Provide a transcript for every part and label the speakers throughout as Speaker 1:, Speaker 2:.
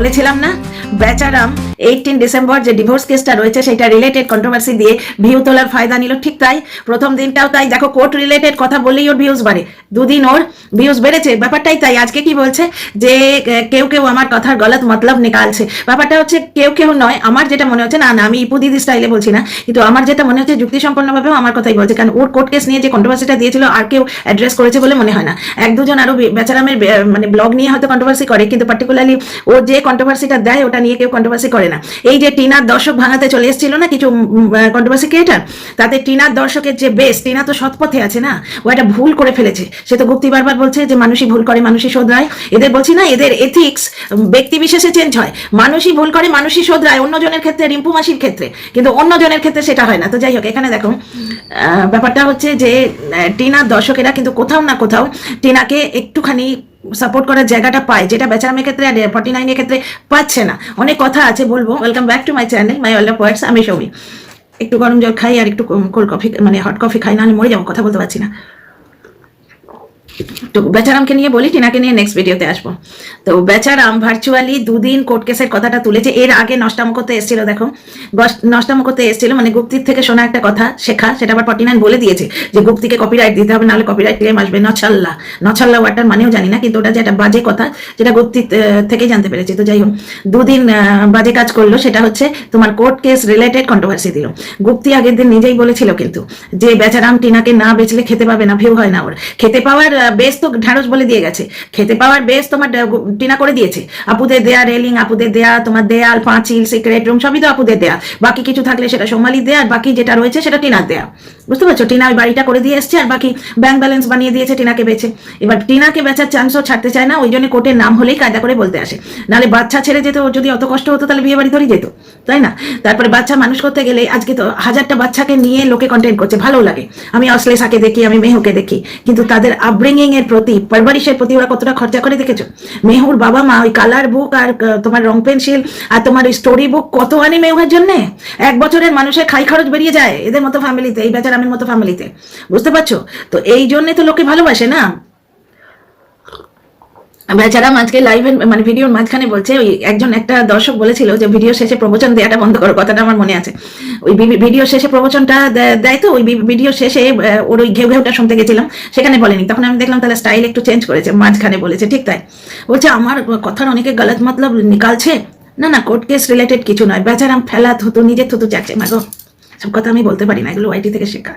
Speaker 1: বলেছিলাম না বেচারাম 18 ডিসেম্বর যে ডিভোর্স কেসটা রয়েছে সেটা রিলেটেড কন্ট্রোভার্সি দিয়ে ভিউ তোলার ফায়দা নিল। ঠিক তাই, প্রথম দিনটাও তাই, দেখো কোর্ট রিলেটেড কথা বললেই ওর ভিউজ বাড়ে, দুদিন ওর ভিউজ বেড়েছে, ব্যাপারটাই তাই। আজকে কি বলছে যে কেউ কেউ আমার কথার গলত মতলব নিকালছে, ব্যাপারটা হচ্ছে কেউ কেউ নয়, আমার যেটা মনে হচ্ছে, না না আমি ইপু দিদি স্টাইলে বলছি না, কিন্তু আমার যেটা মনে হচ্ছে যুক্তিসম্পন্নভাবেও আমার কথাই বলছে, কারণ ওর কোর্ট কেস নিয়ে যে কন্ট্রোভার্সিটা দিয়েছিল আর কেউ অ্যাড্রেস করেছে বলে মনে হয় না। এক দুজন আরো বেচারামের মানে ব্লগ নিয়ে হয়তো কন্ট্রোভার্সি করে, কিন্তু পার্টিকুলারলি ও যে কন্ট্রোভার্সিটা দেয় ওটা নিয়ে কেউ কন্ট্রোভার্সি করে না। এই যে টিনার দর্শক ভাঙাতে চলে এসেছিল না কিছু কন্ট্রোভার্সি ক্রিয়েটার, তাতে টিনার দর্শকের যে বেশ, টিনা তো সৎপথে আছে না, ও একটা ভুল করে ফেলেছে। সে তো গুপ্তি বারবার বলছে যে মানুষই ভুল করে মানুষই শোধরায়, এদের বলছি না এদের এথিক্স ব্যক্তি বিশেষে চেঞ্জ হয়, মানুষই ভুল করে মানুষই শোধরায়, অন্যজনের ক্ষেত্রে রিম্পু মাসির ক্ষেত্রে, কিন্তু অন্যজনের ক্ষেত্রে সেটা হয় না। তো যাই হোক, এখানে দেখো ব্যাপারটা হচ্ছে যে টিনার দর্শকেরা কিন্তু কোথাও না কোথাও টিনাকে একটুখানি সাপোর্ট করার জায়গাটা পায়, যেটা বেচারামের ক্ষেত্রে আর 49 এর ক্ষেত্রে পাচ্ছে না। অনেক কথা আছে বলবো। Welcome back to my channel my world of words. আমি সৌমি। একটু গরম জল খাই আর একটু কোল্ড কফি মানে হট কফি খাই, না আমি মরে যাবো, কথা বলতে পারছি না। তো বেচারামকে নিয়ে বলি, টিনাকে নিয়ে নেক্সট ভিডিওতে আসবো। তো বেচারাম ভার্চুয়ালি দুদিন কোর্ট কেসের কথাটা তুলেছে। এর আগে নষ্টামো করতে এসেছিল, দেখো নষ্টামো করতে এসেছিল, মানে গুপ্তির থেকে শোনা একটা কথা শেখা, সেটা আবার 49 বলে দিয়েছে যে গুপ্তিকে কপিরাইট দিতে হবে, নাহলে কপিরাইট ক্লেম আসবে। নছাল্লা, নছাল্লা ওয়ার্ডটার মানেও জানি না, কিন্তু ওটা যে একটা বাজে কথা যেটা গুপ্তি থেকে জানতে পেরেছি। তো যাই হোক, দুদিন বাজে কাজ করলো, সেটা হচ্ছে তোমার কোর্ট কেস রিলেটেড কন্ট্রোভার্সি দিল। গুপ্তি আগের দিন নিজেই বলেছিল কিন্তু যে বেচারাম টিনাকে না বেচলে খেতে পাবে না, ভিউ হয় না ওর, খেতে পাওয়ার বেশ তো ঢাড়স বলে দিয়ে গেছে, খেতে পাওয়ার বেশ তোমার টিনা করে দিয়েছে। আপুদের দেয়া রেলিং, আপুদের দেয়া তোমার দেয়াল, পাঁচিল, সিক্রেট রুম সবই তো আপুদের দেয়া, বাকি কিছু থাকলে সেটা সোমালির দেয়া, আর বাকি যেটা রয়েছে সেটা টিনার দেয়া। বুঝতে পারছো, টিনা ওই বাড়িটা করে দিয়ে এসছে, আর বাকি ব্যাংক ব্যালেন্স বানিয়ে দিয়েছে টিনাকে বেচে। এবার টিনাকে বেচার চান্সও ছাড়তে চায় না, ওই জন্য কোর্টের নাম হলেই কায়দা করে বলতে আসে, নাহলে বাচ্চা ছেড়ে যেত, যদি অত কষ্ট হতো তাহলে বিয়ে বাড়ি ধরে যেত, তাই না? তারপরে বাচ্চা মানুষ করতে গেলে আজকে তো 1000টা বাচ্চাকে নিয়ে লোকে কন্টেন্ট করছে, ভালো লাগে। আমি অশ্লেষাকে দেখি, আমি মেহুকে দেখি, কিন্তু তাদের আপব্রিঙ্গিং এর প্রতি, পারভারিশের প্রতি ওরা কতটা খরচা করে দেখেছো? মেহুর বাবা মা ওই কালার বুক আর তোমার রং পেন্সিল আর তোমার স্টোরি বুক কত আনি মেহুর জন্য, 1 বছরের মানুষের খাই খরচ বেরিয়ে যায় এদের মতো ফ্যামিলিতে, এই বেচারামের মতো ফ্যামিলিতে। বুঝতে পারছো? তো এই জন্য তো লোকে ভালোবাসে না। বেচারাম আজকে লাইভের মানে ভিডিওর মাঝখানে বলছে, ওই একজন একটা দর্শক বলেছিল যে ভিডিও শেষে প্রবচন দেওয়াটা বন্ধ করো, কথাটা আমার মনে আছে। ওই ভিডিও শেষে প্রবচনটা দেয়, তো ওই ভিডিও শেষে ওর ওই ঘেউ ঘেউটা শুনতে গেছিলাম, সেখানে বলেনি, তখন আমি দেখলাম তাহলে স্টাইল একটু চেঞ্জ করেছে, মাঝখানে বলেছে। ঠিক তাই, বলছে আমার কথার অনেকে গলত মতলব নিকালছে, না না কোর্ট কেস রিলেটেড কিছু নয়, বেচারাম ফেলা থুতু, নিজের থুতু চাচ্ছে, মাগো সব কথা আমি বলতে পারি না, এগুলো ওয়াইটি থেকে শেখা।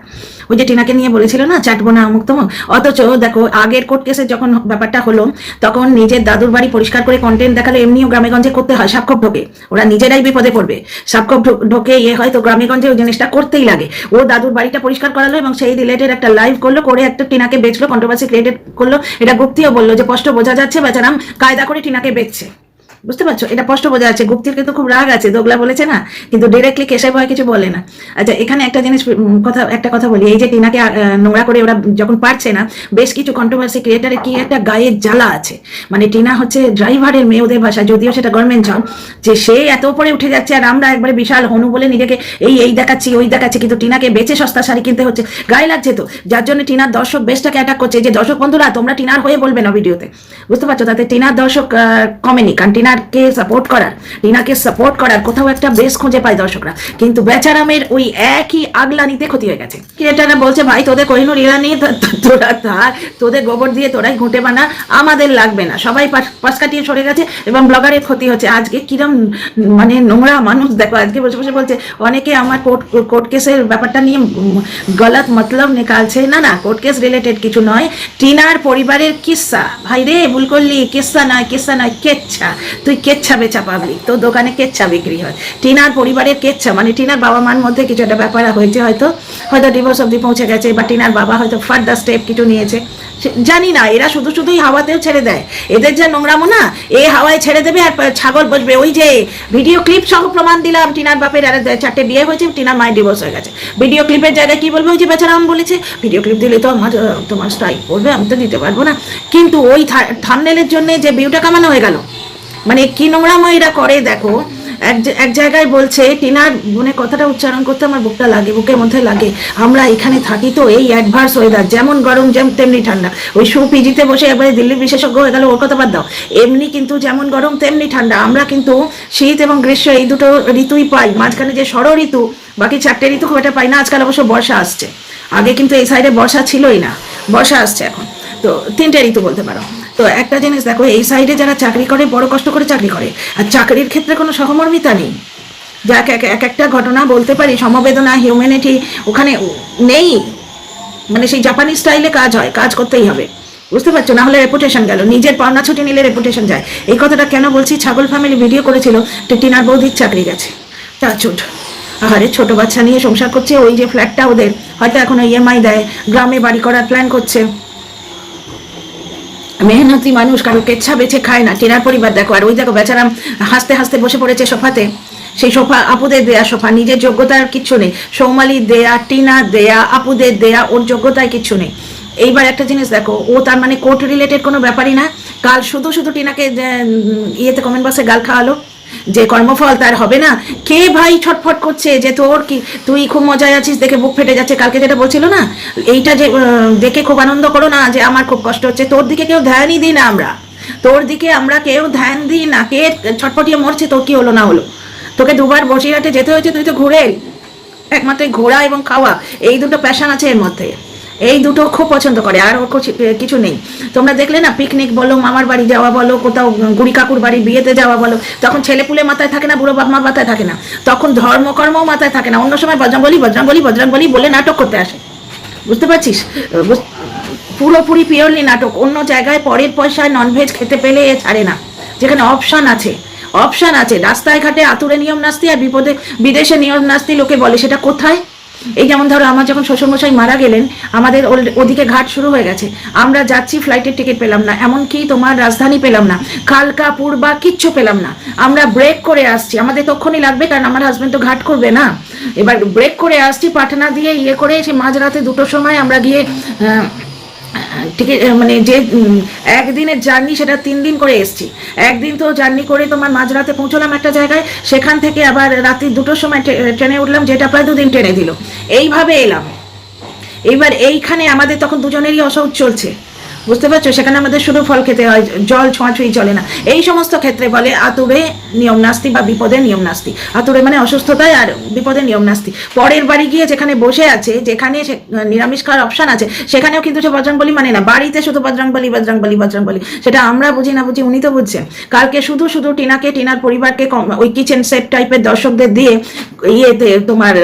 Speaker 1: ওই যে টিনাকে নিয়ে বলেছিল না চাটবো না অমুক তমুক, অথচ দেখো আগের কোর্ট কেসে যখন ব্যাপারটা হলো তখন নিজের দাদুর বাড়ি পরিষ্কার করে কন্টেন্ট দেখালে এমনিও গ্রামেগঞ্জে করতে হয়, সাপখোপ ঢোকে, ওরা নিজেরাই বিপদে পড়বে, সাপখোপ ঢোকে ইয়ে হয়, তো গ্রামেগঞ্জে ওই জিনিসটা করতেই লাগে। ও দাদুর বাড়িটা পরিষ্কার করালো এবং সেই রিলেটেড একটা লাইভ করলো, করে একটা টিনাকে বেচলো, কন্ট্রোভার্সি ক্রিয়েটেড করলো। এটা গুপ্তিও বললো যে স্পষ্ট বোঝা যাচ্ছে বেচারাম কায়দা করে টিনাকে বেচছে। বুঝতে পারছো, এটা স্পষ্ট বোঝা যাচ্ছে। গুপ্তির কিন্তু খুব রাগ আছে, দোগলা বলেছে না, কিন্তু ডিরেক্টলি কেশে ভয় কিছু বলে না। আচ্ছা, এখানে একটা জিনিস একটা কথা বলি, এই যে টিনাকে নোংরা করে ওরা যখন পারছে না, বেশ কিছু কন্ট্রোভার্সি ক্রিয়েটারের কি একটা গায়ের জ্বালা আছে, মানে টিনা হচ্ছে ড্রাইভারের মেয়ে ওদের ভাষা, যদিও সেটা গভর্নমেন্ট জব, যে সে এত উপরে উঠে যাচ্ছে আর আমরা একবারে বিশাল হনু বলে নিজেকে এই দেখাচ্ছি ওই দেখাচ্ছি, কিন্তু টিনাকে বেচে সস্তা শাড়ি কিনতে হচ্ছে, গায়ে লাগছে তো, যার জন্য টিনার দর্শক বেশটাকে অ্যাটাক করছে। যে দর্শক বন্ধুরা তোমরা টিনার হয়ে বলবে না ভিডিওতে, বুঝতে পারছো, তাতে টিনার দর্শক কমেনি, কারণ টিনাকে সাপোর্ট করার কোথাও একটা বেশ খুঁজে পায় দর্শকরা, কিন্তু বেচারামের ওই একই আগলানিতে ক্ষতি হয়ে গেছে। ক্রিয়েটাররা বলছে ভাই তোদের কোহিনুর ইরানি, তোরা তার তোদের গোবর দিয়ে তোরাই ঘুঁটে বানা, আমাদের লাগবে না, সবাই পাশ কাটিয়ে সরে গেছে এবং ব্লগারের ক্ষতি হচ্ছে। আজকে কিরম মানে নোংরা মানুষ দেখো, আজকে বসে বসে বলছে অনেকে আমার কোর্ট কেসের ব্যাপারটা নিয়ে গলত মতলব নিকালছে, না না কোর্ট কেস রিলেটেড কিছু নয়, টিনার পরিবারের কিস্সা। ভাই রে ভুল করলি, কিস্সা নয় কেচ্ছা, তুই কেচ্ছা বেচা পাবলিক, তোর দোকানে কেচ্ছা বিক্রি হয়, টিনার পরিবারের কেচ্ছা, মানে টিনার বাবা মার মধ্যে কিছু একটা ব্যাপার হয়েছে, হয়তো ডিভোর্স অব্দি পৌঁছে গেছে, বা টিনার বাবা হয়তো ফার্দার স্টেপ কিছু নিয়েছে, জানি না। এরা শুধুই হাওয়াতেও ছেড়ে দেয়, এদের যে নোংরামো না, এই হাওয়ায় ছেড়ে দেবে আর ছাগল বসবে। ওই যে ভিডিও ক্লিপ সহ প্রমাণ দিলাম, টিনার বাপের আর 4টে বিয়ে হয়েছে, টিনার মায়ের ডিভোর্স হয়ে গেছে, ভিডিও ক্লিপের জায়গায় কি বলবে, ওই যে বেচারাম বলেছে ভিডিও ক্লিপ দিলে তো তোমার স্ট্রাইক করবে, আমি তো দিতে পারবো না, কিন্তু ওই থাম্বনেলের জন্য যে ভিউটা কামানো হয়ে গেল, মানে কি নোংরামো এরা করে দেখো। এক জায়গায় বলছে, টিনার বোনের কথাটা উচ্চারণ করতে আমার বুকটা লাগে, বুকের মধ্যে লাগে। আমরা এখানে থাকি তো এই অ্যাডভার্স ওয়েদার, যেমন গরম তেমনি ঠান্ডা। ওই পিজিতে বসে একবারে দিল্লির বিশেষজ্ঞ হয়ে গেল, ওর কথা বাদ দাও। এমনি কিন্তু যেমন গরম তেমনি ঠান্ডা। আমরা কিন্তু শীত এবং গ্রীষ্ম এই দুটো ঋতুই পাই, মাঝখানে যে ষড় ঋতু, বাকি 4টে ঋতু খুব একটা পাই না। আজকাল অবশ্য বর্ষা আসছে, আগে কিন্তু এই সাইডে বর্ষা ছিলই না, বর্ষা আসছে এখন। তো 3টে ঋতু বলতে পারো। তো একটা জিনিস দেখো, এই সাইডে যারা চাকরি করে বড় কষ্ট করে চাকরি করে, আর চাকরির ক্ষেত্রে কোনো সহমর্মিতা নেই। যা এক একটা ঘটনা বলতে পারি, সমবেদনা, হিউম্যানিটি ওখানে নেই। মানে সেই জাপানি স্টাইলে কাজ হয়, কাজ করতেই হবে, বুঝতে পারছো, না হলে রেপুটেশন গেল। নিজের পাওনা ছুটি নিলে রেপুটেশন যায়। এই কথাটা কেন বলছি, ছাগল ফ্যামিলি ভিডিও করেছিল টিনার বৌদির চাকরি গেছে, টাচুট। আহারে, ছোট বাচ্চা নিয়ে সংসার করছে, ওই যে ফ্ল্যাটটা ওদের হয়তো এখনো ইএমআই দেয়, গ্রামে বাড়ি করার প্ল্যান করছে। মেহনতি মানুষ, কারো কেচ্ছা বেছে খায় না। টিনার পরিবার দেখো, আর ওই দেখো বেচারাম হাসতে হাসতে বসে পড়েছে সোফাতে। সেই সোফা আপুদের দেয়া সোফা, নিজের যোগ্যতার কিচ্ছু নেই। সৌমালির দেয়া, টিনার দেয়া, আপুদের দেয়া, ওর যোগ্যতায় কিচ্ছু নেই। এইবার একটা জিনিস দেখো, ও তার মানে কোর্ট রিলেটেড কোনো ব্যাপারই না। কাল শুধু শুধু টিনাকে ইয়েতে কমেন্ট বক্সে গাল খাওয়ালো যে কর্মফল তার হবে না। কে ভাই ছটফট করছে যে তোর কি, তুই খুব মজায় আছিস, দেখে বুক ফেটে যাচ্ছে। কালকে যেটা বলছিল না, এইটা যে দেখে খুব আনন্দ করো না, যে আমার খুব কষ্ট হচ্ছে। তোর দিকে কেউ ধ্যানই দিই না আমরা, তোর দিকে আমরা কেউ ধ্যান দিই না। কে ছটফটিয়ে মরছে, তোর কি হলো না হলো? তোকে দুবার বসিরহাটে যেতে হয়েছে, তুই তো ঘুরে। একমাত্র ঘোরা এবং খাওয়া, এই দুটো প্যাশন আছে এর মধ্যে, এই দুটো খুব পছন্দ করে, আর ওর কিছু নেই। তোমরা দেখলে না, পিকনিক বলো, মামার বাড়ি যাওয়া বলো, কোথাও গুড়ি কাকুর বাড়ি বিয়েতে যাওয়া বলো, তখন ছেলেপুলে মাথায় থাকে না, বুড়ো বাপ মা মাথায় থাকে না, তখন ধর্মকর্মও মাথায় থাকে না। অন্য সময় বজরংবলী বজরংবলী বজরংবলী বলে নাটক করতে আসে, বুঝতে পারছিস? পুরোপুরি পিওরলি নাটক। অন্য জায়গায় পরের পয়সায় ননভেজ খেতে পেলে এ ছাড়ে না, যেখানে অপশান আছে, অপশান আছে। রাস্তায় ঘাটে আতুরে নিয়ম নাস্তি, আর বিপদে বিদেশে নিয়ম নাস্তি লোকে বলে, সেটা কোথায়? এই যেমন ধরো, আমার যখন শ্বশুরমশাই মারা গেলেন, আমাদের ওদিকে ঘাট শুরু হয়ে গেছে, আমরা যাচ্ছি, ফ্লাইটের টিকিট পেলাম না, এমনকি তোমার রাজধানী পেলাম না, কালকা পূর্বা কিচ্ছু পেলাম না। আমরা ব্রেক করে আসছি, আমাদের তখনই লাগবে, কারণ আমার হাজবেন্ড তো ঘাট করবে না। এবার ব্রেক করে আসছি, পাটনা দিয়ে ইয়ে করে, সে মাঝরাতে 2টোর সময় আমরা গিয়ে টিকিট, মানে যে একদিনের জার্নি, সেটা 3 দিন করে এসছি। একদিন তো জার্নি করে তোমার মাঝরাতে পৌঁছলাম একটা জায়গায়, সেখান থেকে আবার রাত্রি 2টোর সময় ট্রেনে উঠলাম, যেটা প্রায় 2 দিন ট্রেনে দিল। এইভাবে এলাম। এইবার এইখানে আমাদের তখন দুজনেরই অসহ্য চলছে, বুঝতে পারছো? সেখানে আমাদের শুধু ফল খেতে হয়, জল ছোঁয়াছুঁই চলে না। এই সমস্ত ক্ষেত্রে বলে আতুরে নিয়ম নাস্তি বা বিপদে নিয়ম নাস্তি। আতুরে মানে অসুস্থতায়, আর বিপদে নিয়ম নাস্তি। পরের বাড়ি গিয়ে যেখানে বসে আছে, যেখানে নিরামিষ খাওয়ার অপশান আছে, সেখানেও কিন্তু সে বজরংবলী মানে না। বাড়িতে শুধু বজরংবলী বজরংবলী বজরংবলী, সেটা আমরা বুঝি না বুঝি, উনি তো বুঝছেন। কালকে শুধু শুধু টিনাকে, টিনার পরিবারকে ওই কিচেন সেট টাইপের দর্শকদের দিয়ে ইয়েতে তোমার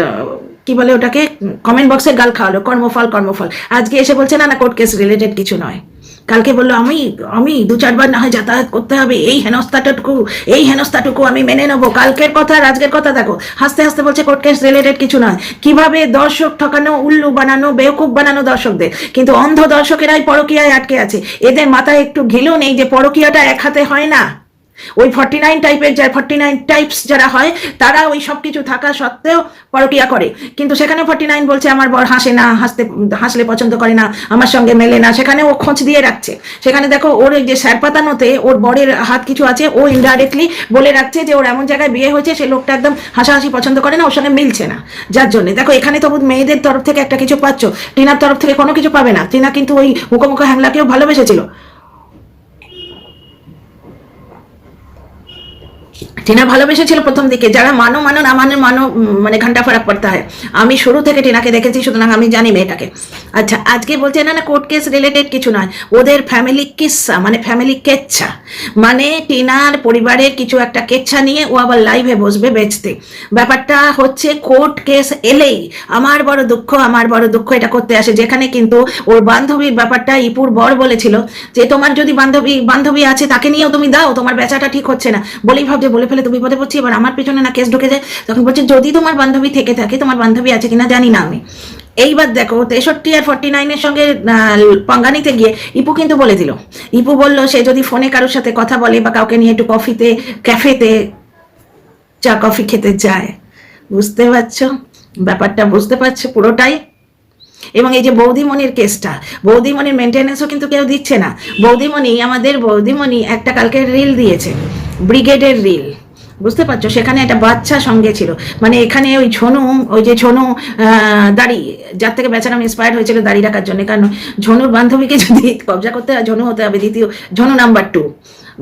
Speaker 1: কি বলে ওটাকে, কমেন্ট বক্সে গাল খাওয়ালো, কর্মফল কর্মফল। আজকে এসে বলছে না না, কোর্ট কেস রিলেটেড কিছু নয়। কালকে বললো আমি 2-4 বার না হয় যাতায়াত করতে হবে, এই হেনস্থাটুকু আমি মেনে নেবো। কালকের কথা আর আজকের কথা দেখো, হাসতে হাসতে বলছে কোর্ট কেস রিলেটেড কিছু নয়। কিভাবে দর্শক ঠকানো, উল্লু বানানো, বেওকুফ বানানো দর্শকদের। কিন্তু অন্ধ দর্শকেরাই পরকীয়ায় আটকে আছে। এদের মাথায় একটু ঘিলও নেই যে পরকীয়াটা এক হাতে হয় না। ওই 49 টাইপের, 49 টাইপস যারা হয়, তারা ওই সব কিছু থাকা সত্ত্বেও পরকীয়া করে। কিন্তু সেখানে 49 বলছে আমার বর হাসে না, হাসলে পছন্দ করে না, আমার সঙ্গে মেলে না, সেখানে ও খোঁজ দিয়ে রাখছে। সেখানে দেখো, ওর যে স্যারপাতানোতে ওর বরের হাত কিছু আছে, ও ইনডাইরেক্টলি বলে রাখছে যে ওর এমন জায়গায় বিয়ে হয়েছে, সে লোকটা একদম হাসাহাসি পছন্দ করে না, ওর সঙ্গে মিলছে না। যার জন্য দেখো, এখানে তবু মেয়েদের তরফ থেকে একটা কিছু পাচ্ছ, টিনার তরফ থেকে কোনো কিছু পাবে না। টিনা কিন্তু ওই মুখোমুখো হ্যাংলাকেও ভালোবেসেছিল। টিনা ভালোবেসেছিল প্রথম দিকে। যারা মানো না মানো, মানে ঘন্টা ফারাক পড়তা হয়। আমি শুরু থেকে টিনাকে দেখেছি, সুতরাং আমি জানি মেয়েটাকে। আচ্ছা, আজকে বলছে না না কোর্ট কেস রিলেটেড কিছু নয়, ওদের ফ্যামিলি কিচ্ছা, মানে ফ্যামিলি কেচ্ছা, মানে টিনার পরিবারের কিছু একটা কেচ্ছা নিয়ে ও আবার লাইভে বসবে বেচতে। ব্যাপারটা হচ্ছে, কোর্ট কেস এলেই আমার বড় দুঃখ এটা করতে আসে। যেখানে কিন্তু ওর বান্ধবীর ব্যাপারটা ইপুর বর বলেছিল যে তোমার যদি বান্ধবী আছে, তাকে নিয়েও তুমি দাও, তোমার বেচাটা ঠিক হচ্ছে না। বলেই ভাবছে বলে ফেলে তো বিপদে পড়ছি, এবার আমার পেছনে না কেস ঢুকে যায়। তখন বলছে যদি তোমার বান্ধবী থেকে থাকে, তোমার বান্ধবী আছে কিনা জানি না আমি। এইবার দেখো, 63 আর 49-এর সঙ্গে পাঙ্গা নিতে গিয়ে ইপু কিন্তু বলে দিল। ইপু বলল, সে যদি ফোনে কারোর সাথে কথা বলে বা কাউকে নিয়ে একটু ক্যাফেতে চা কফি খেতে যায়, বুঝতে পারছো ব্যাপারটা? বুঝতে পারছো পুরোটাই। এবং এই যে বৌদিমণির কেসটা, বৌদিমণির মেনটেন্যান্সও কিন্তু কেউ দিচ্ছে না। আমাদের বৌদিমণি একটা কালকে রিল দিয়েছে, ব্রিগেডের রিল। বুঝতে পারছো? সেখানে একটা বাচ্চা সঙ্গে ছিল, মানে এখানে ওই ঝনু, ওই যে ঝনু দাড়ি, যার থেকে বেচারাম ইন্সপায়ার হয়েছিল দাড়ি রাখার জন্য, কারণ ঝনুর বান্ধবীকে যদি কবজা করতে হয় ঝনু হতে হবে দ্বিতীয়, ঝনু নাম্বার 2,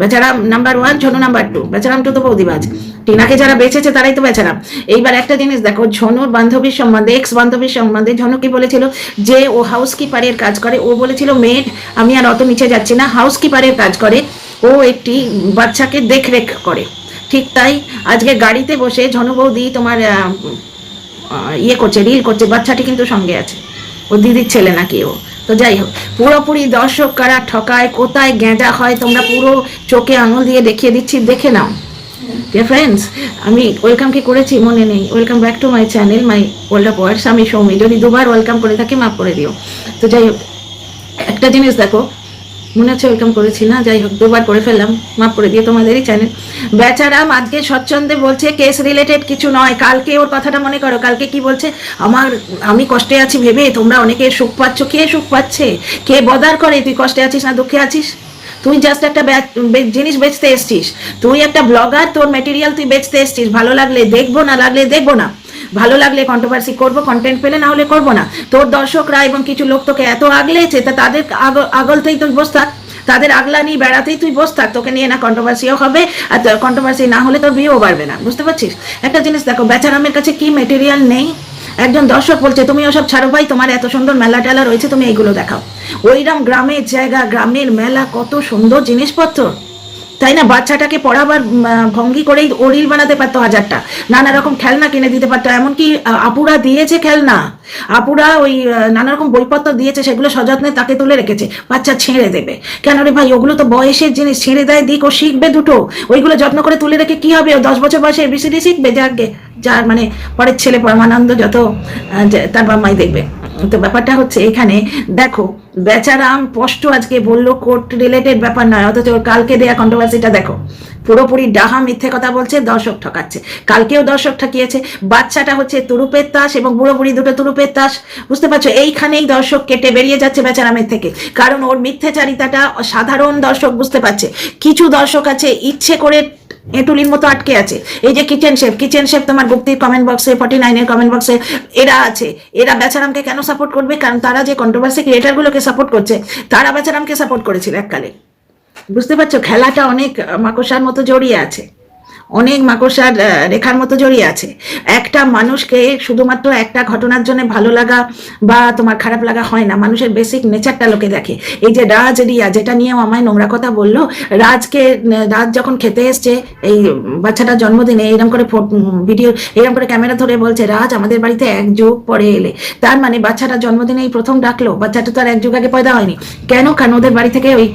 Speaker 1: বেচারাম নাম্বার 1, ঝনু নাম্বার 2, বেচারাম তো বৌদিবাজ। টিনাকে যারা বেঁচেছে তারাই তো বেচারাম। এইবার একটা জিনিস দেখো, ঝনুর বান্ধবীর সম্বন্ধে, এক্স বান্ধবীর সম্বন্ধে ঝনু কি বলেছিল, যে ও হাউসকিপারের কাজ করে। ও বলেছিল মেড, আমি আর অত নিচে যাচ্ছি না, হাউসকিপারের কাজ করে, ও একটি বাচ্চাকে দেখরেখ করে। ঠিক তাই আজকে গাড়িতে বসে ঝনু বৌদি তোমার ইয়ে করছে, রিল করছে, বাচ্চাটি কিন্তু সঙ্গে আছে, ও দিদির ছেলে নাকি ও। তো যাই হোক, পুরোপুরি দর্শক কারা ঠকায়, কোথায় গেঁজা হয়, তোমরা পুরো চোখে আঙুল দিয়ে দেখিয়ে দিচ্ছি, দেখে নাও। ডিয়ার ফ্রেন্ডস, আমি ওয়েলকাম কি করেছি মনে নেই। Welcome back to my channel, my world of words. আমি সৌমি, যদি দুবার ওয়েলকাম করে থাকি মাফ করে দিও। তো যাই হোক, একটা জিনিস দেখো, মনে হচ্ছে ওয়েলকাম করেছি না, যাই হোক দুবার করে ফেললাম, মাফ করে দিও, তোমাদেরই চ্যানেল। বেচারাম আজকে স্বচ্ছন্দে বলছে কেস রিলেটেড কিছু নয়। কালকে ওর কথাটা মনে করো, কালকে কি বলছে, আমি কষ্টে আছি ভেবে তোমরা অনেকে সুখ পাচ্ছ। কে সুখ পাচ্ছে? কে বদার করে তুই কষ্টে আছিস না দুঃখে আছিস? তুই জাস্ট একটা জিনিস বেচতে এসছিস, তুই একটা ব্লগার, তোর মেটেরিয়াল তুই বেচতে এসছিস। ভালো লাগলে দেখবো, না লাগলে দেখবো না। ভালো লাগলে কন্ট্রোভার্সি করবো, কন্টেন্ট পেলে, না হলে করবো না। তোর দর্শকরা এবং কিছু লোক তোকে এত আগলেছে, তা তাদের আগলতেই তুই বস থাক, তাদের আগলানি বেড়াতেই তুই বস থাক, তোকে নিয়ে না কন্ট্রোভার্সিও হবে, আর কন্ট্রোভার্সি না হলে তোর ভিউও বাড়বে না। বুঝতে পারছিস? একটা জিনিস দেখো, বেচারামের কাছে কি মেটেরিয়াল নেই। একজন দর্শক বলছে তুমি ওসব ছাড়ো ভাই, তোমার এত সুন্দর মেলা টেলা রয়েছে, তুমি এইগুলো দেখাও। ওইরকম গ্রামের জায়গা, গ্রামের মেলা, কত সুন্দর জিনিসপত্র, তাই না? বাচ্চাটাকে পড়াবার ভঙ্গি করেই ও রিল বানাতে পারতো 1000টা, নানা রকম খেলনা কিনে দিতে পারতো। এমনকি আপুরা দিয়েছে খেলনা, আপুরা ওই নানা রকম বইপত্র দিয়েছে, সেগুলো সযত্নে তাকে তুলে রেখেছে। বাচ্চা ছেড়ে দেবে কেন রে ভাই? ওগুলো তো বয়সের জিনিস, ছেড়ে দেয়, দিক, ও শিখবে দুটো। ওইগুলো যত্ন করে তুলে রেখে কি হবে? ও 10 বছর বয়সে এবিসিডি শিখবে, যার মানে পরের ছেলে পরমানন্দ যত তার বাম্মাই দেখবে। তো ব্যাপারটা হচ্ছে এখানে দেখো, বেচারাম স্পষ্ট আজকে বললো কোর্ট রিলেটেড ব্যাপার নয়, অথচ ওর কালকে দেয়া কন্ট্রোভার্সিটা দেখো, পুরোপুরি ডাহা মিথ্যে কথা বলছে, দর্শক ঠকাচ্ছে। কালকেও দর্শক ঠকিয়েছে। বাচ্চাটা হচ্ছে তুরুপের তাস এবং বুড়ো বুড়ি দুটো তুরুপের তাস। বুঝতে পারছো? এইখানেই দর্শক কেটে বেরিয়ে যাচ্ছে বেচারামের থেকে, কারণ ওর মিথ্যাচারিতাটা সাধারণ দর্শক বুঝতে পারছে। কিছু দর্শক আছে ইচ্ছে করে এটুলির মতো আটকে আছে। এই যে কিচেন শেফ তোমার গুপ্তির কমেন্ট বক্সে, 49-এর কমেন্ট বক্সে এরা আছে। এরা বেচারামকে কেন সাপোর্ট করবে? কারণ তারা যে কন্ট্রোভার্সি ক্রিয়েটারগুলোকে সাপোর্ট করছে, তারা বেচারামকে সাপোর্ট করেছিল এককালে। বুঝতে পারছো? খেলাটা অনেক মাকড়সার মতো জড়িয়ে আছে, অনেক মাকড়সার রেখার মতো জড়িয়ে আছে। একটা মানুষকে শুধুমাত্র একটা ঘটনার জন্য ভালো লাগা বা তোমার খারাপ লাগা হয় না, মানুষের বেসিক নেচারটা লোকে দেখে। এই যে রাজ রিয়া, যেটা নিয়েও আমায় নোংরা কথা বললো, রাজ যখন খেতে এসছে এই বাচ্চাটার জন্মদিনে, এরকম করে ভিডিও, এরকম করে ক্যামেরা ধরে বলছে, রাজ আমাদের বাড়িতে 1 যুগ পরে এলে। তার মানে বাচ্চাটার জন্মদিনেই প্রথম ডাকলো। বাচ্চাটা তো আর 1 যুগ আগে পয়দা হয়নি। কেন? কারণ ওদের বাড়ি থেকে ওই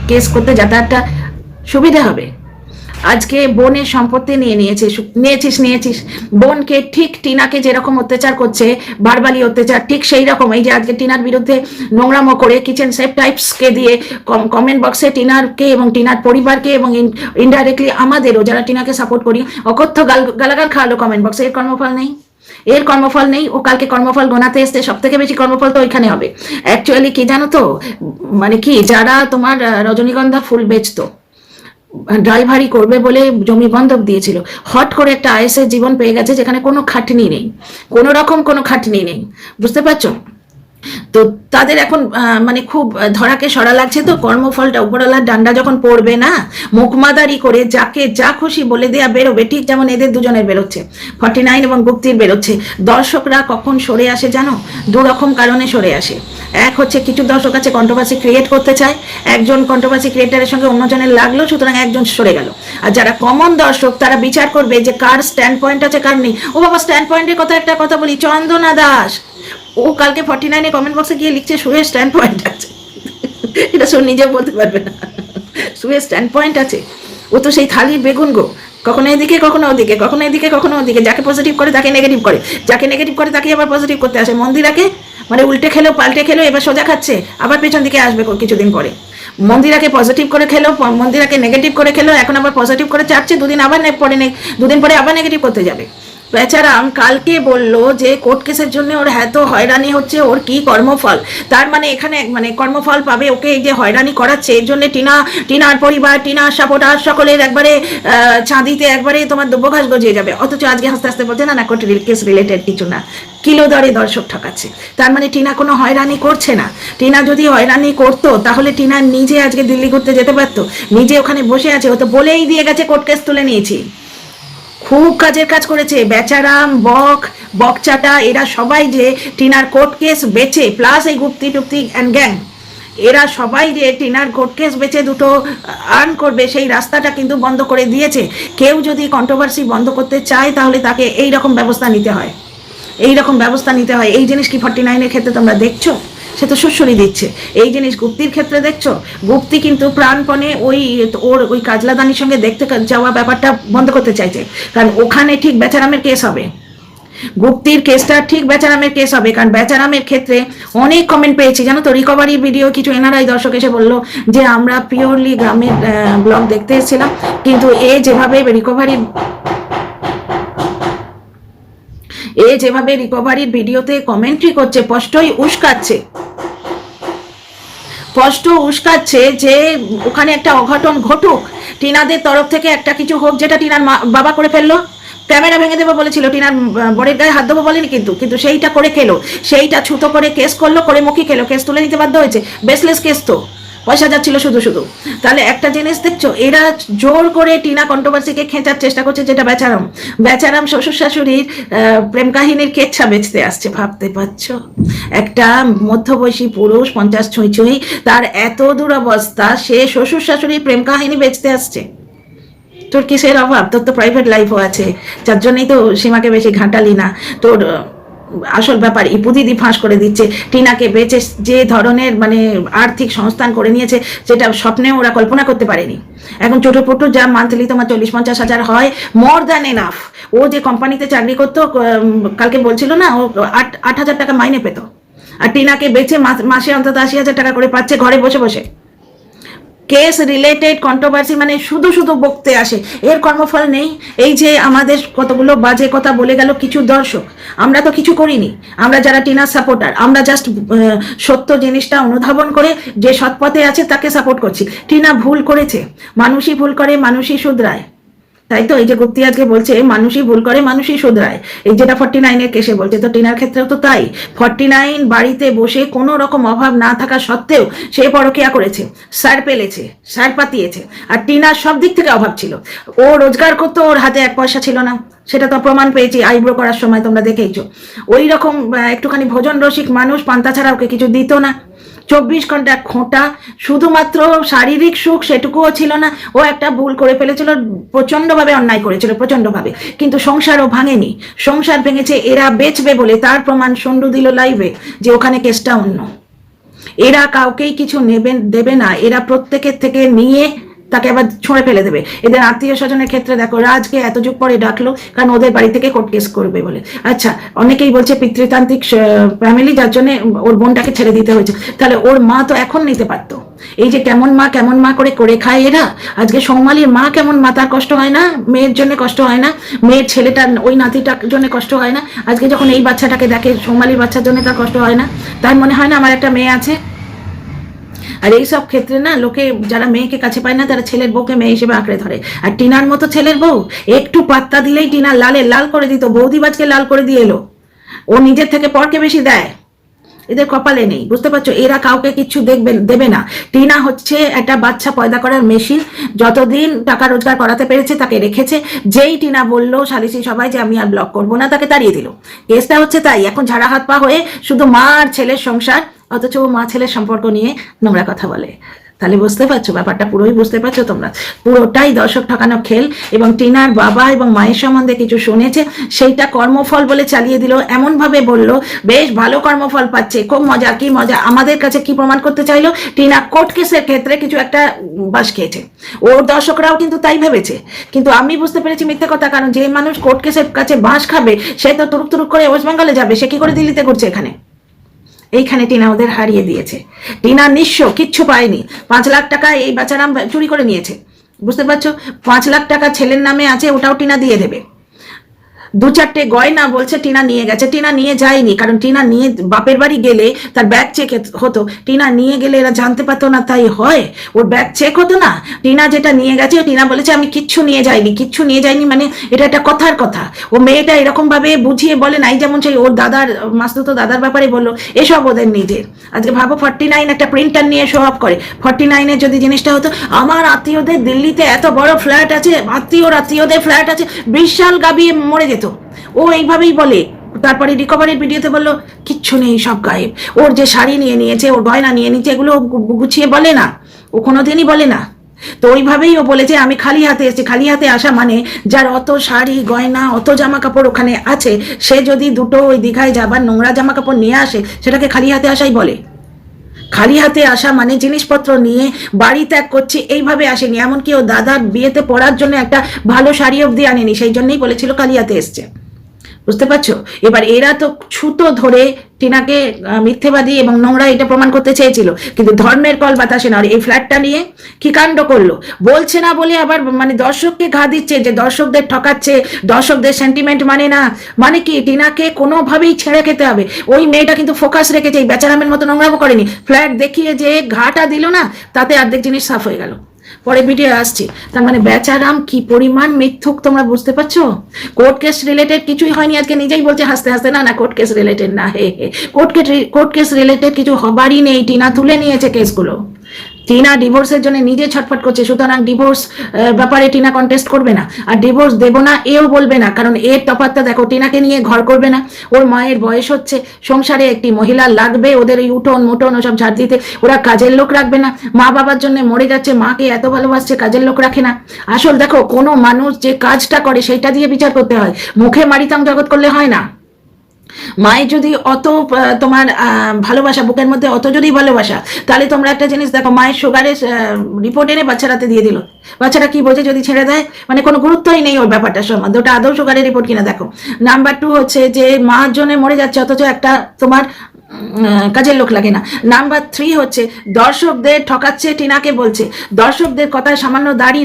Speaker 1: কেস করতে যাতায়াতটা সুবিধা হবে। আজকে বোনের সম্পত্তি নিয়েছিস। বোনকে ঠিক টিনাকে যেরকম অত্যাচার করছে, বারবালি অত্যাচার, ঠিক সেই রকম এই যে আজকে টিনার বিরুদ্ধে নোংরামো করে কিচেন সেফ টাইপসকে দিয়ে কমেন্ট বক্সে টিনারকে এবং টিনার পরিবারকে এবং ইনডাইরেক্টলি আমাদেরও যারা টিনাকে সাপোর্ট করি অকথ্য গালাগাল খাওয়ালো কমেন্ট বক্সে। এর কর্মফল নেই। ও কালকে কর্মফল গোনাতে এসছে, সব থেকে বেশি কর্মফল তো ওইখানে হবে। অ্যাকচুয়ালি কি জানো তো, মানে কি, যারা তোমার রজনীগন্ধা ফুল বেচতো, ড্রাইভারি করবে বলে জমি বন্ধক দিয়েছিল, হট করে একটা আইএসএর জীবন পেয়ে গেছে, যেখানে কোনো খাটনি নেই, কোনো রকম কোনো খাটনি নেই। বুঝতে পারছো? তো তাদের এখন মানে খুব ধরাকে সরা লাগছে। তো কর্মফলটা উপরওয়ালার ডান্ডা যখন পড়বে না, মুখমাদারি করে যাকে যা খুশি বলে দেয়া বেরোবে, ঠিক যেমন এদের দুজনের বেরোচ্ছে, 49 এবং গুপ্তির বেরোচ্ছে। দর্শকরা কখন সরে আসে জানো? 2 রকম কারণে সরে আসে। এক হচ্ছে কিছু দর্শক আছে কন্ট্রোভার্সি ক্রিয়েট করতে চায়, একজন কন্ট্রোভার্সি ক্রিয়েটারের সঙ্গে অন্যজনের লাগলো, সুতরাং একজন সরে গেল। আর যারা কমন দর্শক, তারা বিচার করবে যে কার স্ট্যান্ড পয়েন্ট আছে, কার নেই। ও বাবা, স্ট্যান্ড পয়েন্টের কথা একটা কথা বলি, চন্দনা দাস ও কালকে 49-এ কমেন্ট বক্সে গিয়ে লিখছে সুয়ের স্ট্যান্ড পয়েন্ট আছে। এটা শুনে নিজেও বলতে পারবে না, সুয়ের স্ট্যান্ড পয়েন্ট আছে। ও তো সেই থালির বেগুন গো, কখনো এদিকে কখনো ওদিকে, কখনো এদিকে কখনো ওদিকে। যাকে পজিটিভ করে তাকে নেগেটিভ করে, যাকে নেগেটিভ করে তাকে আবার পজিটিভ করতে আসে। মন্দিরাকে মানে উল্টে খেলো, পাল্টে খেলো, এবার সোজা খাচ্ছে, আবার পেছন দিকে আসবে কিছুদিন পরে। মন্দিরাকে পজিটিভ করে খেলো, মন্দিরাকে নেগেটিভ করে খেলো, এখন আবার পজিটিভ করে চাচ্ছে, দুদিন পরে আবার নেগেটিভ করতে যাবে। বেচারাম কালকে বলল যে কোর্ট কেসের জন্য ওর এত হয়রানি হচ্ছে, ওর কি কর্মফল। তার মানে এখানে মানে কর্মফল পাবে, ওকে এই যে হয়রানি করাচ্ছে এর জন্য টিনার পরিবার, টিনার সাপোর্টার সকলের একবারে চাঁদিতে একবারে তোমার দুব্বঘাস গজিয়ে যাবে। অথচ আজকে হাসতে হাসতে বলছে না না কোর্ট কেস রিলেটেড কিছু না, কিলো দরে দর্শক ঠকাচ্ছে। তার মানে টিনা কোনো হয়রানি করছে না। টিনা যদি হয়রানি করতো তাহলে টিনা নিজে আজকে দিল্লি ঘুরতে যেতে পারতো, নিজে ওখানে বসে আছে, ও তো বলেই দিয়ে গেছে কোর্ট কেস তুলে নিয়েছি। খুব কাজের কাজ করেছে বেচারাম, বকচাটা, এরা সবাই যে টিনার কোর্ট কেস বেচে, প্লাস এই গুপ্তি টুপ্তি অ্যান্ড গ্যাং, এরা সবাই যে টিনার কোর্ট কেস বেচে দুটো আর্ন করবে সেই রাস্তাটা কিন্তু বন্ধ করে দিয়েছে। কেউ যদি কন্ট্রোভার্সি বন্ধ করতে চায় তাহলে তাকে এই রকম ব্যবস্থা নিতে হয়, এই রকম ব্যবস্থা নিতে হয়। এই জিনিস কি 49-এর ক্ষেত্রে তোমরা দেখছো? সে তো সুশ্রী দিচ্ছে। এই জিনিস গুপ্তির ক্ষেত্রে দেখছো, গুপ্তি কিন্তু প্রাণপণে ওই কাজলাদানির সঙ্গে দেখতে যাওয়া ব্যাপারটা বন্ধ করতে চাইছে, কারণ ওখানে ঠিক বেচারামের কেস হবে। গুপ্তির কেসটা ঠিক বেচারামের কেস হবে, কারণ বেচারামের ক্ষেত্রে অনেক কমেন্ট পেয়েছি জানো তো। রিকভারি ভিডিও কিছু এনআরআই দর্শক এসে বললো যে আমরা পিওরলি গ্রামের ব্লগ দেখতে এসেছিলাম, কিন্তু যেভাবে রিকভারির ভিডিওতে কমেন্ট্রি করছে, স্পষ্ট উস্কাচ্ছে যে ওখানে একটা অঘটন ঘটুক, টিনাদের তরফ থেকে একটা কিছু হোক, যেটা টিনার বাবা করে ফেললো। ক্যামেরা ভেঙে দেবো বলেছিল, টিনার বরের গায়ে হাত দেবো বলেনি, কিন্তু সেইটা করে খেলো, সেইটা ছুতো করে কেস করলো, করে মুখি খেলো, কেস তুলে নিতে বাধ্য হয়েছে। বেসলেস কেস তো, পয়সা যাচ্ছিল শুধু। তাহলে একটা জিনিস দেখছো, এরা জোর করে টিনা কন্ট্রোভার্সিকে খেঁচার চেষ্টা করছে, যেটা বেচারাম শ্বশুর শাশুড়ির প্রেম কাহিনীর কেচ্ছা বেচতে আসছে। ভাবতে পারছো, একটা মধ্যবয়সী পুরুষ 50 ছুঁই, তার এত দুরবস্থা, সে শ্বশুর শাশুড়ির প্রেম কাহিনী বেচতে আসছে। তোর কিসের অভাব? তোর তো প্রাইভেট লাইফও আছে, যার জন্যই তো সীমাকে বেশি ঘাঁটালি না। তোর আসল ব্যাপার ইপুদিদি ফাঁস করে দিচ্ছে। টিনাকে বেচে যে ধরনের মানে আর্থিক সংস্থান করে নিয়েছে, যেটা স্বপ্নেও ওরা কল্পনা করতে পারেনি। এখন ছোটোপুটো যা মান্থলি তোমার 40-50 হাজার হয়, মোর দ্যান এনাফ। ও যে কোম্পানিতে চাকরি করতো, কালকে বলছিল না, ও 8,000 টাকা মাইনে পেত, আর টিনাকে বেচে মাসে অন্তত 80,000 টাকা করে পাচ্ছে ঘরে বসে বসে। কেস রিলেটেড কন্ট্রোভার্সি মানে শুধু বকতে আসে, এর কর্মফল নেই। এই যে আমাদের কতগুলো বাজে কথা বলে গেল কিছু দর্শক, আমরা তো কিছু করিনি। আমরা যারা টিনার সাপোর্টার, আমরা জাস্ট সত্য জিনিসটা অনুধাবন করে যে সৎপথে আছে তাকে সাপোর্ট করছি। টিনা ভুল করেছে, মানুষই ভুল করে, মানুষই শুধরায়। তাই তো এই যে গুপ্তি আজকে বলছে মানুষই ভুল করে, মানুষই শুধরায়, এই যেটা 49-এর কেসে বলছে, তো টিনার ক্ষেত্রেও তো তাই। 49 বাড়িতে বসে কোনো রকম অভাব না থাকা সত্ত্বেও সে পরকিয়া করেছে, সার পাতিয়েছে। আর টিনার সব দিক থেকে অভাব ছিল, ও রোজগার করতো, ওর হাতে 1 পয়সা ছিল না, সেটা তো প্রমাণ পেয়েছি আইব্রো করার সময়, তোমরা দেখেইছো। ওই রকম একটুখানি ভোজন রসিক মানুষ, পান্তা ছাড়া ওকে কিছু দিত না। 24 ঘন্টা খোঁটা, শুধুমাত্র শারীরিক সুখ সেটুকুও ছিল না। ও একটা ভুল করে ফেলেছিল, প্রচন্ডভাবে অন্যায় করেছিল, প্রচন্ডভাবে, কিন্তু সংসারও ভাঙেনি। সংসার ভেঙেছে এরা বেচবে বলে, তার প্রমাণ সন্ডু দিল লাইভে, যে ওখানে কেসটা অন্য। এরা কাউকেই কিছু দেবে না, এরা প্রত্যেকের থেকে নিয়ে তাকে আবার ছুঁড়ে ফেলে দেবে। এদের আত্মীয় স্বজনের ক্ষেত্রে দেখো, রাজকে এত যুগ পরে ডাকলো কারণ ওদের বাড়ি থেকে কোর্ট কেস করবে বলে। আচ্ছা, অনেকেই বলছে পিতৃতান্ত্রিক ফ্যামিলি, যার জন্য ওর বোনটাকে ছেড়ে দিতে হয়েছে। তাহলে ওর মা তো এখন নিতে পারতো। এই যে কেমন মা করে খায় এরা। আজকে সৌমালির মা কেমন মা, তার কষ্ট হয় না? মেয়ের জন্য কষ্ট হয় না? মেয়ের ছেলেটার ওই নাতিটার জন্য কষ্ট হয় না? আজকে যখন এই বাচ্চাটাকে দেখে, সৌমালির বাচ্চার জন্য তার কষ্ট হয় না? তার মনে হয় না আমার একটা মেয়ে আছে? আর এইসব ক্ষেত্রে না, লোকে যারা মেয়েকে কাছে পায় না, তারা ছেলের বউকে মেয়ে হিসেবে আঁকড়ে ধরে। আর টিনার মতো ছেলের বউ একটু পাত্তা দিলেই টিনা লাল করে দিত, বৌদিবাজকে লাল করে দিয়ে এলো। ও নিজের থেকে পরকে বেশি দেয়, এদের কপালে নেই, বুঝতে পারছো? এরা কাউকে কিছু দেবে না। টিনা হচ্ছে একটা বাচ্চা পয়দা করার মেশিন, যতদিন টাকা রোজগার করাতে পেরেছে তাকে রেখেছে। যেই টিনা বললো সালিসি সবাই যে আমি আর ব্লক করবো না, তাকে তাড়িয়ে দিল। কেসটা হচ্ছে তাই, এখন ঝাড়া হাত পা হয়ে শুধু মা আর ছেলের সংসার, অথচ মা ছেলের সম্পর্ক নিয়ে নোংরা কথা বলে। তাহলে বুঝতে পারছো ব্যাপারটা, পুরোই বুঝতে পারছো তোমরা? পুরোটাই দর্শক ঠকানো খেল। এবং টিনার বাবা এবং মায়ের সম্বন্ধে কিছু শুনেছে, সেইটা কর্মফল বলে চালিয়ে দিল। এমন ভাবে বললো বেশ ভালো কর্মফল পাচ্ছে, খুব মজা, কি মজা। আমাদের কাছে কি প্রমাণ করতে চাইলো? টিনা কোর্ট কেসের ক্ষেত্রে কিছু একটা বাস খেয়েছে, ওর দর্শকরাও কিন্তু তাই ভেবেছে। কিন্তু আমি বুঝতে পেরেছি মিথ্যে কথা, কারণ যে মানুষ কোর্ট কেসের কাছে বাঁশ খাবে, সে তো তুরুক করে ওয়েস্ট বেঙ্গলে যাবে, সে কি করে দিল্লিতে করছে এখানে? এইখানে টিনা ওদের হারিয়ে দিয়েছে। টিনা নিঃস্ব, কিচ্ছু পায়নি। 5 লাখ টাকা এই বাচ্চারাম চুরি করে নিয়েছে, বুঝতে পারছো? 5 লাখ টাকা ছেলের নামে আছে, ওটাও টিনা দিয়ে দেবে। দু চারটে গয়না বলছে টিনা নিয়ে গেছে। টিনা নিয়ে যায়নি, কারণ টিনা নিয়ে বাপের বাড়ি গেলে তার ব্যাগ চেক হতো। টিনা নিয়ে গেলে এরা জানতে পারতো না, তাই হয় ওর ব্যাগ চেক হতো না। টিনা যেটা নিয়ে গেছে, টিনা বলেছে আমি কিচ্ছু নিয়ে যাইনি, কিচ্ছু নিয়ে যাইনি, মানে এটা একটা কথার কথা। ও মেয়েটা এরকম ভাবে বুঝিয়ে বলে নাই, যেমন সেই ওর দাদার মাসতুতো দাদার ব্যাপারে বললো, এসব ওদের নিজের। আজকে ভাবো 49 একটা প্রিন্টার নিয়ে শো অফ করে। 49-এর যদি জিনিসটা হতো, আমার আত্মীয়দের দিল্লিতে এত বড় ফ্ল্যাট আছে, আত্মীয়দের ফ্ল্যাট আছে, বিশাল গাবিয়ে মরে যেত। ও এইভাবেই বলে। তারপরে রিকভারির ভিডিওতে বললো কিচ্ছু নেই, সব গায়েব। ওর যে শাড়ি নিয়ে নিয়েছে, ওর গয়না নিয়ে নিয়েছে, এগুলো গুছিয়ে বলে না, ও কোনোদিনই বলে না। তো ওইভাবেই ও বলেছে আমি খালি হাতে এসেছি। খালি হাতে আসা মানে যার অত শাড়ি গয়না অত জামা কাপড় ওখানে আছে, সে যদি দুটো ওই দীঘায় যাবার নোংরা জামা কাপড় নিয়ে আসে, সেটাকে খালি হাতে আসাই বলে। খালি হাতে আসা মানে জিনিসপত্র নিয়ে বাড়ি ত্যাগ করছি, এইভাবে আসেনি। এমনকি ও দাদার বিয়েতে পরার জন্য একটা ভালো শাড়ি অবধি আনেনি, সেই জন্যই বলেছিল খালি হাতে এসছে। বুঝতে পারছো? এবার এরা তো ছুতো ধরে টিনাকে মিথ্যেবাদী এবং নোংরা এটা প্রমাণ করতে চেয়েছিল, কিন্তু ধর্মের কল বাতাসে না। এই ফ্ল্যাটটা নিয়ে কি কাণ্ড করলো বলছে না বলে আবার মানে দর্শককে ঘা দিচ্ছে, যে দর্শকদের ঠকাচ্ছে, দর্শকদের সেন্টিমেন্ট মানে না। মানে কি, টিনাকে কোনোভাবেই ছেড়ে খেতে হবে। ওই মেয়েটা কিন্তু ফোকাস রেখেছে, এই বেচারামের মতো নোংরামো করেনি। ফ্ল্যাট দেখিয়ে যে ঘাটা দিল না, তাতে অর্ধেক জিনিস সাফ হয়ে গেল। পরে ভিডিও আসছে। তার মানে বেচারাম কি পরিমাণ মিথ্যুক তোমরা বুঝতে পারছো? কোর্ট কেস রিলেটেড কিছুই হয়নি। আজকে নিজেই বলছে হাসতে হাসতে, না না কোর্ট কেস রিলেটেড না, হে হে, কোর্ট কেস রিলেটেড কিছু হবারই নেই। টিনা তুলে নিয়েছে কেসগুলো। টিনা ডিভোর্সের জন্য নিজে ছটফট করছে, সুতরাং ডিভোর্স ব্যাপারে টিনা কন্টেস্ট করবে না, আর ডিভোর্স দেবো না এও বলবে না। কারণ এর তফাৎটা দেখো, টিনাকে নিয়ে ঘর করবে না, ওর মায়ের বয়স হচ্ছে, সংসারে একটি মহিলা লাগবে, ওদের এই উঠোন মুঠোন ওসব ঝাড় দিতে। ওরা কাজের লোক রাখবে না, মা বাবার জন্য মরে যাচ্ছে, মাকে এত ভালোবাসছে, কাজের লোক রাখে না। আসল দেখো, কোনো মানুষ যে কাজটা করে সেইটা দিয়ে বিচার করতে হয়, মুখে মারিতাম জগৎ করলে হয় না। মায়ের যদি অত তোমার ভালোবাসা, বুকের মধ্যে অত যদি ভালোবাসা, তাহলে তোমরা একটা জিনিস দেখো, মায়ের সুগারের রিপোর্ট এনে বাচ্চারাতে দিয়ে দিল। বাচ্চারা কি বোঝে যদি ছেড়ে দেয়? মানে কোনো গুরুত্বই নেই ওর ব্যাপারটার সম্বন্ধে, ওটা আদৌ সুগারের রিপোর্ট কিনা দেখো। নাম্বার 2 হচ্ছে যে মার জন্য মরে যাচ্ছে, অথচ একটা তোমার কাজের লোক লাগে না। নাম্বার 3 হচ্ছে দর্শকদের ঠকাচ্ছে, টিনাকে বলছে দর্শকদের কথায় সামান্য দাড়ি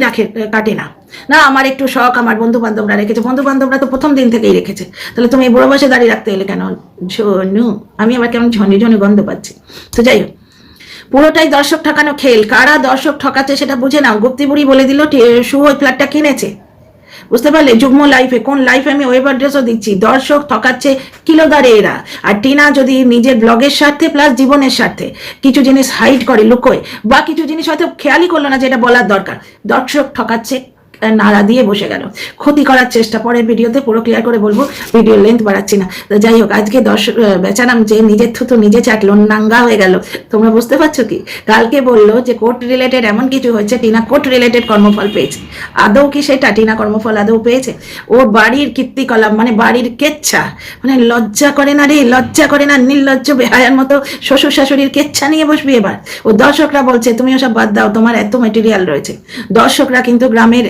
Speaker 1: কাটে না। না আমার একটু শখ, আমার বন্ধু বান্ধবরা রেখেছে। বন্ধু বান্ধবরা তো প্রথম দিন থেকেই রেখেছে, তাহলে তুমি এই বুড়ো বয়সে দাঁড়িয়ে রাখতে এলে কেন? ঝনু, আমি আবার কেমন ঝনি ঝনি গন্ধ পাচ্ছি। তো যাই হোক, পুরোটাই দর্শক ঠকানো খেল। কারা দর্শক ঠকাচ্ছে সেটা বুঝে নাও। গুপ্তি বুড়ি বলে দিল শু ওই ফ্ল্যাটটা কিনেছে। বুঝতে পারলে? যুগ্ম লাইফে, কোন লাইফে আমি ওয়েব অ্যাড্রেসও দিচ্ছি। দর্শক ঠকাচ্ছে কিলোদারে এরা। আর টিনা যদি নিজের ব্লগের স্বার্থে প্লাস জীবনের স্বার্থে কিছু জিনিস হাইড করে, লুকোয়, বা কিছু জিনিস হয়তো খেয়ালই করলো না যেটা বলার দরকার, দর্শক ঠকাচ্ছে নাড়া দিয়ে বসে গেল, ক্ষতি করার চেষ্টা। পরের ভিডিওতে পুরো ক্লিয়ার করে বলবো, ভিডিও লেন্থ বাড়াচ্ছি না। যাই হোক, আজকে বেচারাম যে নিজের থুতু নিজে চাটলো, নাঙ্গা হয়ে গেল। তোমরা বুঝতে পারছো কি? কালকে বললো যে কোর্ট রিলেটেড এমন কিছু হয়েছে, টিনা কোর্ট রিলেটেড কর্মফল পেয়েছে। আদৌ কি সেটা? টিনা কর্মফল আদৌ পেয়েছে? ওর বাড়ির কীর্তিকলাপ, মানে বাড়ির কেচ্ছা, মানে লজ্জা করে না রে, লজ্জা করে না? নির্লজ্জ বেহায়ার মতো শ্বশুর শাশুড়ির কেচ্ছা নিয়ে বসবি এবার। ও দর্শকরা বলছে তুমি ওসব বাদ দাও, তোমার এত মেটেরিয়াল রয়েছে। দর্শকরা কিন্তু গ্রামের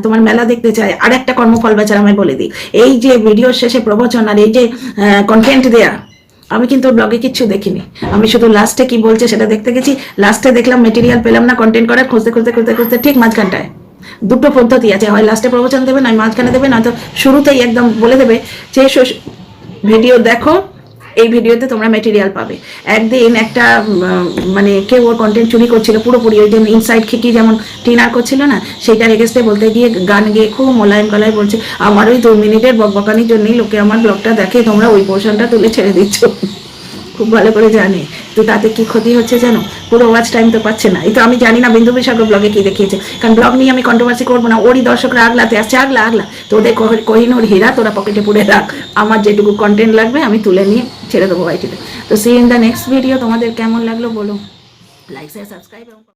Speaker 1: তোমার মেলা দেখতে চায়। আর একটা কর্মফল বেচারা আমি বলে দিই, এই যে ভিডিওর শেষে প্রবচন আর এই যে কন্টেন্ট দেয়া, আমি কিন্তু ব্লগে কিচ্ছু দেখিনি। আমি শুধু লাস্টে কি বলছে সেটা দেখতে গেছি। লাস্টে দেখলাম মেটেরিয়াল পেলাম না কন্টেন্ট করার, খুঁজতে খুঁজতে খুঁজতে খুঁজতে ঠিক মাঝখানটায় দুটো পদ্ধতি আছে, হয় লাস্টে প্রবচন দেবে, নয় মাঝখানে দেবে, নয়তো শুরুতেই একদম বলে দেবে যে ভিডিও দেখো, এই ভিডিওতে তোমরা মেটেরিয়াল পাবে। একদিন একটা মানে কেউ ওর কন্টেন্ট চুরি করছিল পুরোপুরি, ওই যে ইনসাইড খিকি যেমন টিনার করছিল না, সেইটার এগেস্টে বলতে গিয়ে গান গিয়ে খুব মোলায়েম গলায় বলছে আমার ওই 2 মিনিটের বকবকানির জন্যই লোকে আমার ব্লগটা দেখে, তোমরা ওই পোর্শনটা তুলে ছেড়ে দিচ্ছ। খুব ভালো করে জানে তো তাতে কি ক্ষতি হচ্ছে জানো? পুরো ওয়াচ টাইম তো পাচ্ছে না। এই তো আমি জানি না বিন্দু বিশাখের ব্লগে কি দেখিয়েছে, কারণ ব্লগ নিয়ে আমি কন্ট্রোভার্সি করবো না। ওরই দর্শকরা আগলাতে আসছে, আগলা তোদের কোহিনুর হীরা তোরা পকেটে পুড়ে রাখ, আমার যেটুকু কন্টেন্ট লাগবে আমি তুলে নিয়ে ছেড়ে দেবো ওয়াইটিতে। তো see in the next video. তোমাদের কেমন লাগলো বলো, লাইক শেয়ার সাবস্ক্রাইব।